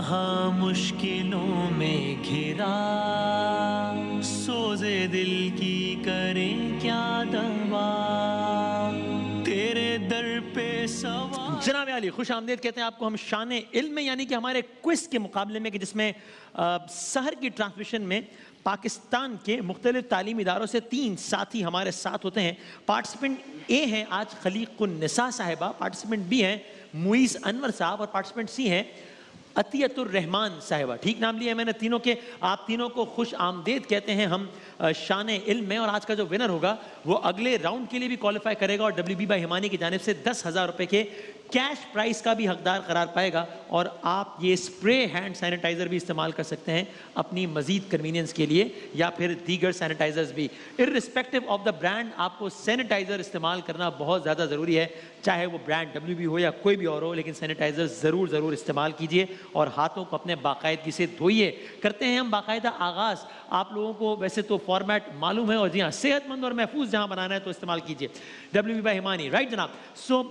کہاں مشکلوں میں گھرا سوزے دل کی کریں کیا دوا تیرے در پہ سوال. جناب علی خوش آمدید کہتے ہیں آپ کو ہم شان علم میں، یعنی کہ ہمارے کوئز کے مقابلے میں، کہ جس میں سحر کی ٹرانسمیشن میں پاکستان کے مختلف تعلیمی اداروں سے 3 ساتھی ہمارے ساتھ ہوتے ہیں. پارٹیسپنٹ اے ہیں آج خلیق النساء صاحبہ، پارٹیسپنٹ بی ہیں معیز انور صاحب، اور پارٹیسپنٹ سی ہیں عطیت الرحمان صاحبہ. ٹھیک نام لیا میں نے تینوں کے. آپ تینوں کو خوش آمدید کہتے ہیں ہم شان علم میں. اور آج کا جو ونر ہوگا وہ اگلے راؤنڈ کے لیے بھی کوالیفائی کرے گا اور WB بائی ہمانی کی جانب سے 10,000 روپے کے کیش پرائز کا بھی حقدار قرار پائے گا. اور آپ یہ اسپرے ہینڈ سینیٹائزر بھی استعمال کر سکتے ہیں اپنی مزید کنوینئنس کے لیے، یا پھر دیگر سینیٹائزرز بھی. ارسپیکٹو آف دا برانڈ آپ کو سینیٹائزر استعمال کرنا بہت زیادہ ضروری ہے، چاہے وہ برانڈ WB ہو یا کوئی بھی اور ہو، لیکن سینیٹائزر ضرور استعمال کیجئے اور ہاتھوں کو اپنے باقاعدگی سے دھوئیے. کرتے ہیں ہم باقاعدہ آغاز. آپ لوگوں کو ویسے تو فارمیٹ معلوم ہے، اور جی ہاں صحت مند اور محفوظ جہاں بنانا ہے تو استعمال کیجئے WB بائی ہمانی. رائٹ جناب. سو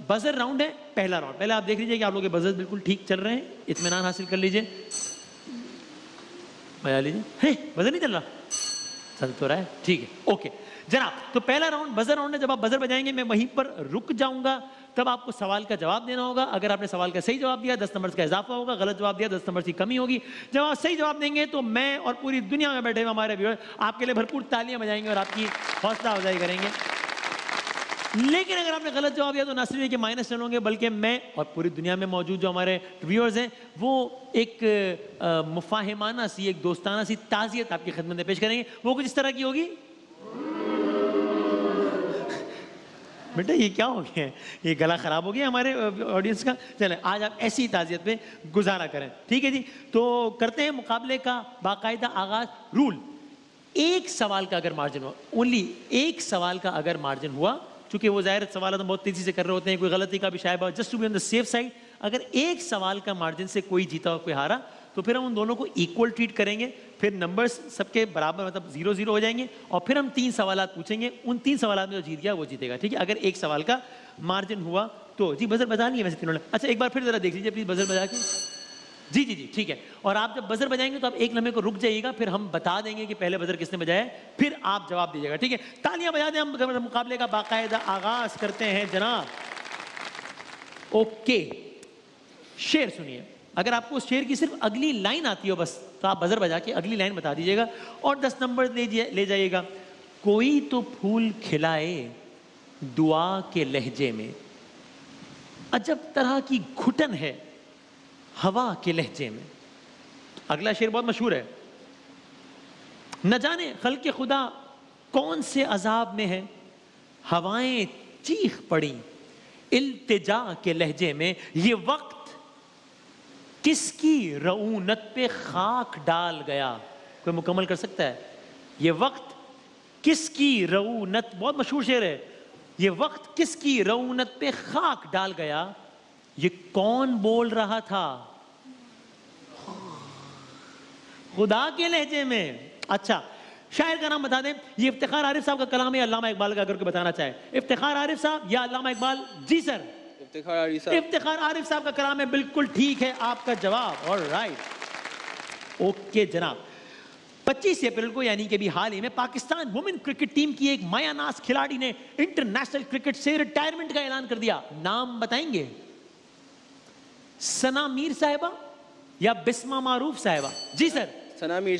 بزر راؤنڈ ہے، پہلا راؤنڈ. پہلے آپ دیکھ لیجئے کہ آپ لوگوں کے بزر بالکل ٹھیک چل رہے ہیں، اطمینان حاصل کر لیجئے. بجا لیجئے. بزر نہیں چل رہا؟ چل تو رہا ہے، ٹھیک ہے، اوکے جناب. تو پہلا راؤنڈ بزر راؤنڈ ہے. جب آپ بزر بجائیں گے میں وہیں پر رک جاؤں گا، تب آپ کو سوال کا جواب دینا ہوگا. اگر آپ نے سوال کا صحیح جواب دیا 10 نمبر کا اضافہ ہوگا، غلط جواب دیا 10 نمبر کی کمی ہوگی. جب آپ صحیح جواب دیں گے تو میں اور پوری دنیا میں بیٹھے ہوئے ہمارے ویور آپ کے لیے بھرپور تالیاں بجائیں گے اور آپ کی حوصلہ افزائی کریں گے. لیکن اگر آپ نے غلط جواب دیا تو نہ صرف یہ کہ مائنس ٹن ہوں گے، بلکہ میں اور پوری دنیا میں موجود جو ہمارے ویورز ہیں وہ ایک مفاہمانہ سی، ایک دوستانہ سی تعزیت آپ کی خدمت میں پیش کریں گے. وہ کچھ اس طرح کی ہوگی. بیٹا یہ کیا ہو گیا ہے؟ یہ گلا خراب ہو گیا ہمارے آڈینس کا. چلیں آج آپ ایسی تعزیت میں گزارا کریں، ٹھیک ہے جی. تو کرتے ہیں مقابلے کا باقاعدہ آغاز. رول: ایک سوال کا اگر مارجن ہوا، اونلی ایک سوال کا اگر مارجن ہوا، چونکہ وہ ظاہر سوالات ہم بہت تیزی سے کر رہے ہوتے ہیں، کوئی غلطی کا بھی شائبہ، just to be on the safe side. اگر ایک سوال کا مارجن سے کوئی جیتا اور کوئی ہارا تو پھر ہم ان دونوں کو ایکول ٹریٹ کریں گے. پھر نمبرز سب کے برابر، مطلب 0-0 ہو جائیں گے، اور پھر ہم 3 سوالات پوچھیں گے. ان 3 سوالات میں جو جیت گیا وہ جیتے گا، ٹھیک ہے. اگر ایک سوال کا مارجن ہوا تو جی بزر بجا لیے ویسے تینوں نے. اچھا ایک بار پھر ذرا دیکھ لیجیے پلیز بزر بجا کے. جی جی جی ٹھیک ہے. اور آپ جب بزر بجائیں گے تو آپ ایک لمحے کو رک جائیے گا، پھر ہم بتا دیں گے کہ پہلے بزر کس نے بجایا ہے، پھر آپ جواب دیجیے گا، ٹھیک ہے. تالیاں بجا دیں. ہم مقابلے کا باقاعدہ آغاز کرتے ہیں جناب. اوکے شعر سنیے. اگر آپ کو اس شعر کی صرف اگلی لائن آتی ہو بس تو آپ بزر بجا کے اگلی لائن بتا دیجیے گا اور 10 نمبر لے جائیے گا. کوئی تو پھول کھلائے دعا کے لہجے میں، عجب طرح کی گھٹن ہے ہوا کے لہجے میں. اگلا شعر بہت مشہور ہے. نہ جانے خلق خدا کون سے عذاب میں ہے، ہوائیں چیخ پڑی التجا کے لہجے میں. یہ وقت کس کی رعونت پہ خاک ڈال گیا. کوئی مکمل کر سکتا ہے؟ یہ وقت کس کی رعونت، بہت مشہور شعر ہے. یہ وقت کس کی رعونت پہ خاک ڈال گیا، یہ کون بول رہا تھا خدا کے لہجے میں. اچھا شاعر کا نام بتا دیں. یہ افتخار عارف صاحب کا کلام ہے، علامہ اقبال کا اگر کوئی بتانا چاہے. افتخار عارف صاحب یا علامہ اقبال؟ جی سر افتخار عارف صاحب کا کلام ہے. بالکل ٹھیک ہے آپ کا جواب. آلرائٹ اوکے جناب. 25 اپریل کو یعنی کہ بھی حال ہی میں پاکستان وومن کرکٹ ٹیم کی ایک مایہ ناز کھلاڑی نے انٹرنیشنل کرکٹ سے ریٹائرمنٹ کا اعلان کر دیا. نام بتائیں گے؟ ثنا میر صاحبہ یا بسمہ معروف صاحبہ؟ جی سر ثنا میر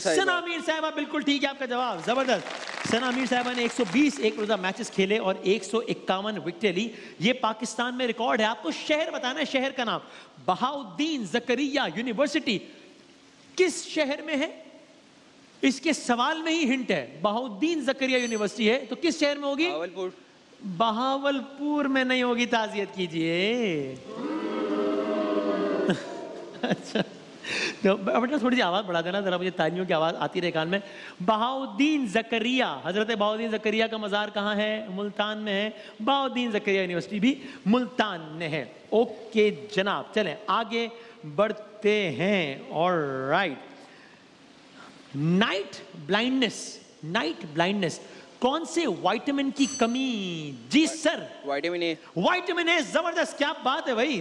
صاحبہ. بالکل ٹھیک ہے آپ کا جواب. زبردست. ثنا میر صاحبہ نے 120 ایک روزہ میچز کھیلے اور 151 وکٹیں لی. یہ پاکستان میں ریکارڈ ہے. آپ کو شہر بتانا ہے. شہر کا نام بہاؤالدین زکریا یونیورسٹی کس شہر میں ہے؟ اس کے سوال میں ہی ہنٹ ہے. بہاؤالدین زکریا یونیورسٹی ہے تو کس شہر میں ہوگی؟ بہاولپور میں نہیں ہوگی. تعزیت کیجئے. اچھا بیٹا تھوڑی سی آواز بڑھا دینا ذرا، مجھے تالیوں کی آواز آتی رہے کان میں. بہاؤالدین زکریا، حضرت بہاؤالدین زکریا کا مزار کہاں ہے؟ ملتان میں ہے. بہاؤالدین زکریا یونیورسٹی بھی ملتان میں ہے. اوکے جناب چلیں آگے بڑھتے ہیں. آلرائٹ. نائٹ بلائنڈنس کون سے وائٹامن کی کمی؟ جی سر وائٹامن اے. زبردست. کیا بات ہے بھائی،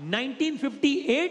1958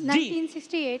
1968।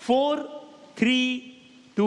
4 3 2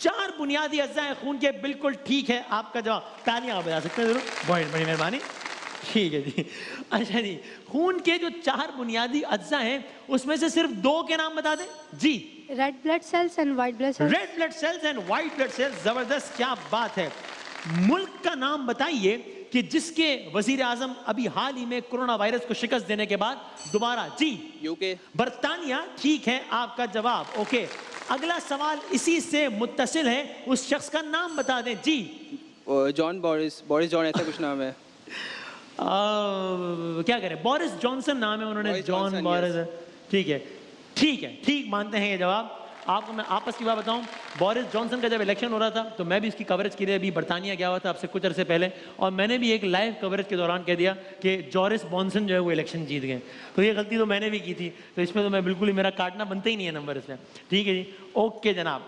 4 بنیادی اجزاء ہیں خون کے، بالکل ٹھیک ہے آپ کا جواب. تالیاں آپ بجا سکتے ہیں ضرور، بہت بڑی مہربانی. ٹھیک ہے جی. اچھا جی، خون کے جو 4 بنیادی اجزاء ہیں اس میں سے صرف 2 کے نام بتا دیں. جی. Red blood cells and white blood cells. Red blood cells and white blood cells. زبردست، کیا بات ہے. ملک کا نام بتائیے کہ جس کے وزیر اعظم ابھی حال ہی میں کرونا وائرس کو شکست دینے کے بعد دوبارہ. جی. UK. برطانیہ. ٹھیک ہے آپ کا جواب. اوکے، اگلا سوال اسی سے متصل ہے، اس شخص کا نام بتا دیں. جی. جان بورس جان ایسا کچھ نام ہے. کیا کریں، بورس جانسن نام ہے انہوں نے. جان بورس. ٹھیک ہے ٹھیک ہے، ٹھیک مانتے ہیں یہ جواب. آپ کو میں آپس کی بات بتاؤں، بورس جانسن کا جب الیکشن ہو رہا تھا تو میں بھی اس کی کوریج کے لیے ابھی برطانیہ گیا ہوا تھا اب سے کچھ عرصے پہلے، اور میں نے بھی ایک لائیو کوریج کے دوران کہہ دیا کہ جورس بانسن جو ہے وہ الیکشن جیت گئے. تو یہ غلطی تو میں نے بھی کی تھی، تو اس میں تو میں بالکل ہی، میرا کاٹنا بنتا ہی نہیں ہے نمبر اس میں. ٹھیک ہے جی. اوکے جناب.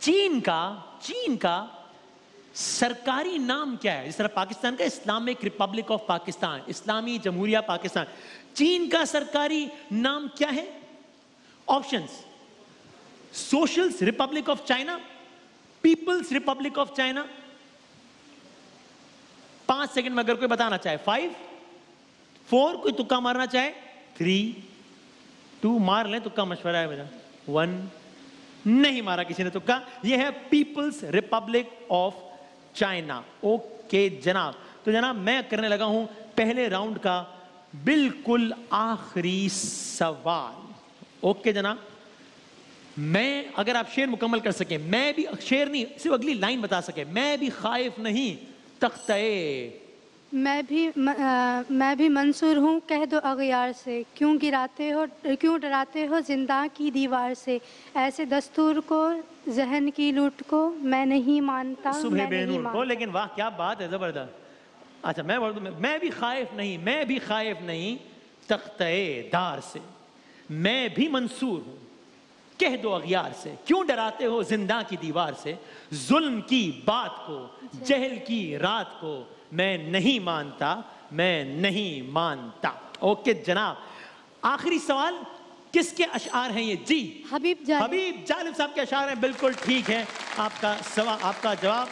چین کا سرکاری نام کیا ہے؟ جس طرح پاکستان کا اسلامک ریپبلک آف پاکستان، اسلامی جمہوریہ پاکستان، چین کا سرکاری نام کیا ہے؟ Options: socialist republic of China, people's republic of China. 5 second میں اگر کوئی بتانا چاہے. 5 4 کوئی تکا مارنا چاہے. 3 2 مار لیں، تکا مشورہ ہے میرا. 1 نہیں مارا کسی نے تکا. یہ ہے people's republic of China. Okay جناب. تو جناب میں کرنے لگا ہوں پہلے راؤنڈ کا بالکل آخری سوال. اوکے جناب. میں اگر آپ شعر مکمل کر سکیں، میں بھی شعر نہیں صرف اگلی لائن بتا سکے، میں بھی خائف نہیں تختے. میں بھی منصور ہوں کہہ دو اغیار سے، کیوں ڈراتے ہو زندہ کی دیوار سے، ایسے دستور کو ذہن کی لوٹ کو میں نہیں مانتا. صبح بے نور کو. لیکن واہ کیا بات ہے، زبردست. اچھا میں بول دوں، میں بھی خائف نہیں تختے دار سے، میں بھی منصور ہوں کہہ دو اغیار سے، کیوں ڈراتے ہو زندہ کی دیوار سے، ظلم کی بات کو، جہل کی رات کو میں نہیں مانتا. اوکے جناب. آخری سوال کس کے اشعار ہیں یہ؟ جی. حبیب جالب صاحب کے اشعار ہیں. بالکل ٹھیک ہے آپ کا جواب.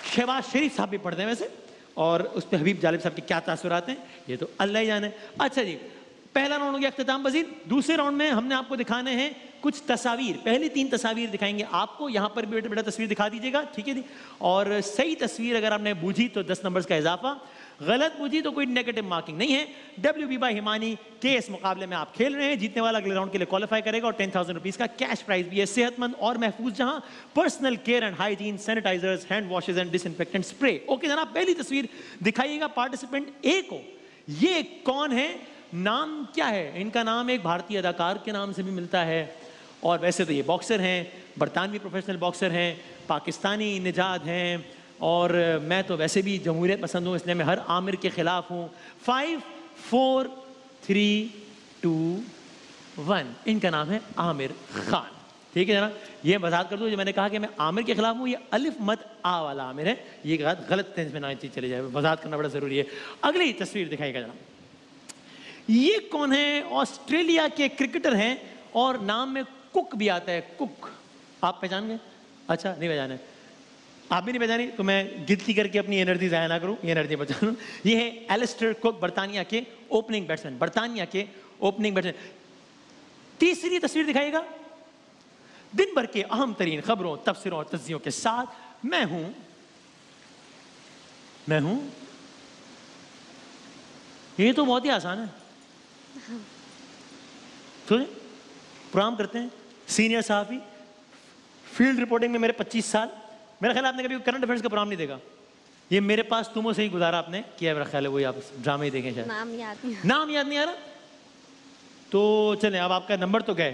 شہباز شریف صاحب بھی پڑھتے ہیں ویسے، اور اس پہ حبیب جالب صاحب کے کیا تاثرات ہیں یہ تو اللہ ہی جانے. اچھا جی، پہلا راؤنڈ ہو گیا اختتام پذیر. دوسرے راؤنڈ میں ہم نے آپ کو دکھانے ہیں کچھ تصاویر. پہلی 3 تصاویر دکھائیں گے آپ کو. یہاں پر بھی بیٹا تصویر دکھا دیجیے گا. ٹھیک ہے جی. اور صحیح تصویر اگر آپ نے بوجھی تو 10 نمبرز کا اضافہ، غلط بوجھی تو کوئی نیگیٹو مارکنگ نہیں ہے. WB بائی ہمانی کے اس مقابلے میں آپ کھیل رہے ہیں. جیتنے والا اگلے راؤنڈ کے لیے کوالیفائی کرے گا، اور 10,000 روپیز کا کیش پرائز بھی ہے. صحت مند اور محفوظ جہاں، personal care and hygiene, sanitisers, hand washes and disinfectant spray. Okay جناب، پہلی تصویر دکھائیے گا پارٹیسپینٹ اے کو. یہ کون ہے؟ نام کیا ہے ان کا؟ نام ایک بھارتی اداکار کے نام سے بھی ملتا ہے، اور ویسے تو یہ باکسر ہیں، برطانوی پروفیشنل باکسر ہیں، پاکستانی نژاد ہیں، اور میں تو ویسے بھی جمہوریت پسند ہوں، اس لیے میں ہر عامر کے خلاف ہوں. 5 4 3 2 1. ان کا نام ہے عامر خان. ٹھیک ہے جناب. یہ وضاحت کر دوں، جو میں نے کہا کہ میں عامر کے خلاف ہوں، یہ الف مت آ والا عامر ہے، یہ غلط ٹینس میں نہ چیز چلی جائے، وضاحت کرنا بڑا ضروری ہے. اگلی تصویر دکھائیے گا جناب. یہ کون ہے؟ آسٹریلیا کے کرکٹر ہیں، اور نام میں کک بھی آتا ہے. کک آپ پہچان گئے؟ اچھا نہیں پہچانے، آپ بھی نہیں پہچانی تو میں گنتی کر کے اپنی انرجی ضائع نہ کروں، یہ انرجی پہچانوں. یہ ہے ایلسٹر کک، برطانیہ کے اوپننگ بیٹسمین. تیسری تصویر دکھائیے گا. دن بھر کے اہم ترین خبروں، تبصروں اور تجزیوں کے ساتھ میں ہوں. یہ تو بہت ہی آسان ہے. پروگرام کرتے ہیں، سینئر صحافی، فیلڈ رپورٹنگ میں میرے 25 سال. میرا خیال آپ نے کبھی کرنٹ افیئرس کا پروگرام نہیں دیکھا. یہ میرے پاس تموں سے ہی گزارا آپ نے کیا. میرا خیال ہے وہی آپ ڈرامے ہی دیکھیں شاید. نام یاد نہیں آ رہا تو چلیں اب آپ کا نمبر تو گئے.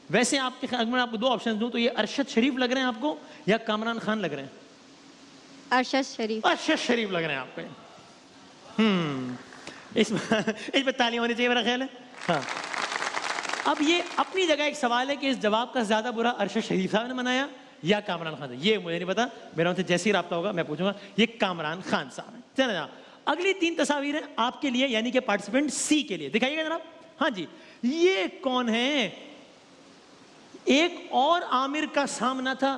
ویسے آپ کے خیال میں آپ کو 2 آپشن دوں تو یہ ارشد شریف لگ رہے ہیں آپ کو یا کامران خان لگ رہے ہیں؟ ارشد شریف لگ رہے ہیں آپ کو. اس پہ تالیاں ہونی چاہیے میرا خیال ہے. ہاں اب یہ اپنی جگہ ایک سوال ہے کہ اس جواب کا زیادہ برا ارشد شریف صاحب نے منایا یا کامران خان. یہ مجھے نہیں پتا، میرا ان سے جیسے ہی رابطہ ہوگا میں پوچھوں گا. یہ کامران خان صاحب ہیں. چلیں جناب اگلی 3 تصاویر ہیں آپ کے لیے، یعنی کہ پارٹیسپینٹ سی کے لیے. دکھائیے گا جناب. ہاں جی. یہ کون ہے؟ ایک اور عامر کا سامنا تھا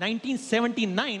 1979,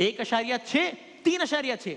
1.6, 3.6?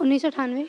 1998।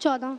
14।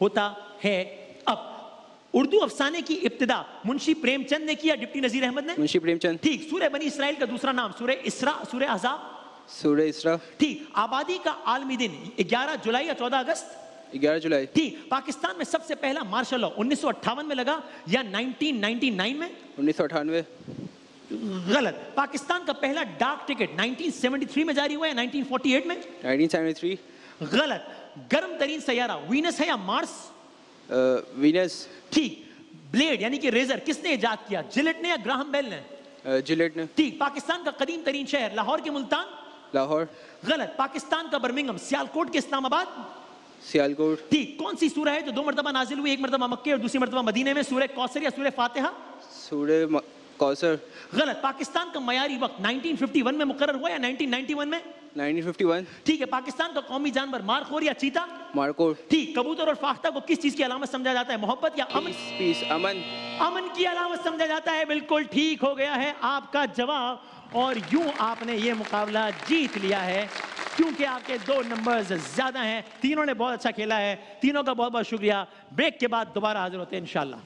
ہوتا ہے. اب اردو افسانے کی ابتدا منشی پریم چند نے کیا, ڈپٹی نذیر احمد نے. منشی پریم چند. ٹھیک. سورہ بنی اسرائیل کا دوسرا نام سورہ اسراء, سورہ احزاب. سورہ اسراء. ٹھیک. آبادی کا عالمی دن 11 جولائی یا 14 اگست. 11 جولائی. ٹھیک. پاکستان میں سب سے پہلا مارشل لاء 1958 میں لگا یا 1999 میں؟ 1998. غلط. پاکستان کا پہلا ڈاک ٹکٹ 1973 میں جاری ہوا ہے 1948 میں؟ 1973. غلط. گرم ترین سیارہ وینس ہے یا مارس؟ وینس. ٹھیک. بلیڈ یعنی کہ ریزر کس نے ایجاد کیا, جلٹ نے یا گراہم بیل نے؟ جلیٹ نے. ٹھیک. پاکستان کا قدیم ترین شہر لاہور کے ملتان؟ لاہور. غلط. پاکستان کا برمنگم سیالکوٹ کے اسلام آباد؟ سیالکوٹ. ٹھیک. کون سی سورہ ہے جو 2 مرتبہ نازل ہوئی, ایک مرتبہ مکے اور دوسری مرتبہ مدینے میں, سورہ کوثر یا سورہ فاتحہ؟ سورہ کوثر. غلط. پاکستان کا معیاری وقت 1951 میں مقرر ہوا یا 1991 میں؟ 1951. ٹھیک ہے. پاکستان کا قومی جانور مارخور یا چیتا؟ مارکور. ٹھیک. کبوتر اور فاختہ کو کس چیز کی علامت سمجھا جاتا ہے, محبت یا امن؟ پیس, امن. امن کی علامت سمجھا جاتا ہے. بالکل ٹھیک ہو گیا ہے آپ کا جواب, اور یوں آپ نے یہ مقابلہ جیت لیا ہے کیونکہ آپ کے 2 نمبرز زیادہ ہیں. تینوں نے بہت اچھا کھیلا ہے. تینوں کا بہت بہت شکریہ. بریک کے بعد دوبارہ حاضر ہوتے ہیں انشاءاللہ.